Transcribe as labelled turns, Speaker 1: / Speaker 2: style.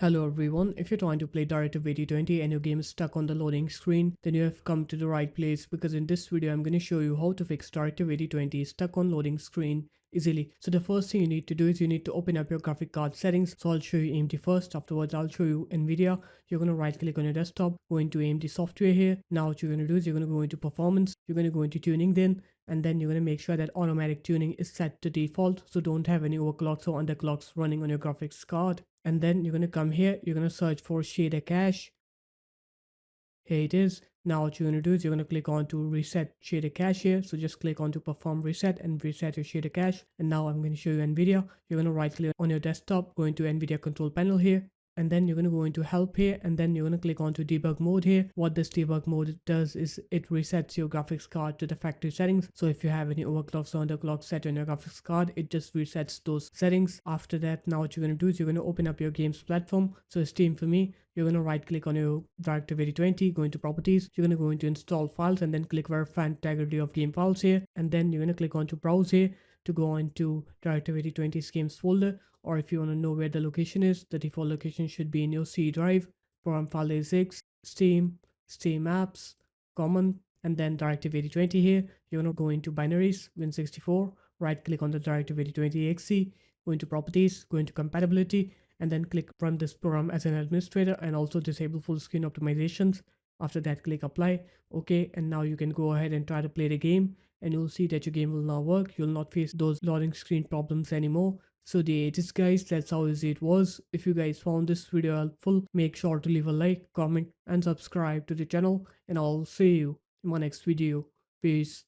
Speaker 1: Hello everyone, if you're trying to play Directive 8020 and your game is stuck on the loading screen, then you have come to the right place because in this video I'm going to show you how to fix Directive 8020 stuck on loading screen easily. So the first thing you need to do is you need to open up your graphic card settings. So I'll show you AMD first, afterwards I'll show you NVIDIA. You're going to right click on your desktop, go into AMD software here. Now what you're going to do is you're going to go into performance, you're going to go into tuning then, and then you're going to make sure that automatic tuning is set to default, so don't have any overclocks or underclocks running on your graphics card. And then you're going to come here, you're going to search for shader cache. Here it is. Now what you're going to do is you're going to click on to reset shader cache here. So just click on to perform reset and reset your shader cache. And now I'm going to show you NVIDIA. You're going to right click on your desktop, go into NVIDIA control panel here, and then you're going to go into help here, and then you're going to click on to debug mode here. What this debug mode does is it resets your graphics card to the factory settings. So if you have any overclocks or underclocks set on your graphics card, it just resets those settings. After that, now what you're going to do is you're going to open up your games platform. So Steam for me, you're going to right click on your Directive 8020, go into properties, you're going to go into install files, and then click verify integrity of game files here, and then you're going to click on to browse here to go into Directive 8020 games folder. Or if you want to know where the location is, the default location should be in your C drive. Program file is X, Steam, Steam apps, common, and then Directive 8020 here. You're going to go into binaries, Win64, right click on the Directive 8020 exe, go into properties, go into compatibility, and then click run this program as an administrator and also disable full screen optimizations. After that, click apply. Okay, and now you can go ahead and try to play the game, and you'll see that your game will now work. You'll not face those loading screen problems anymore. So there it is guys, that's how easy it was. If you guys found this video helpful, make sure to leave a like, comment and subscribe to the channel, and I'll see you in my next video. Peace.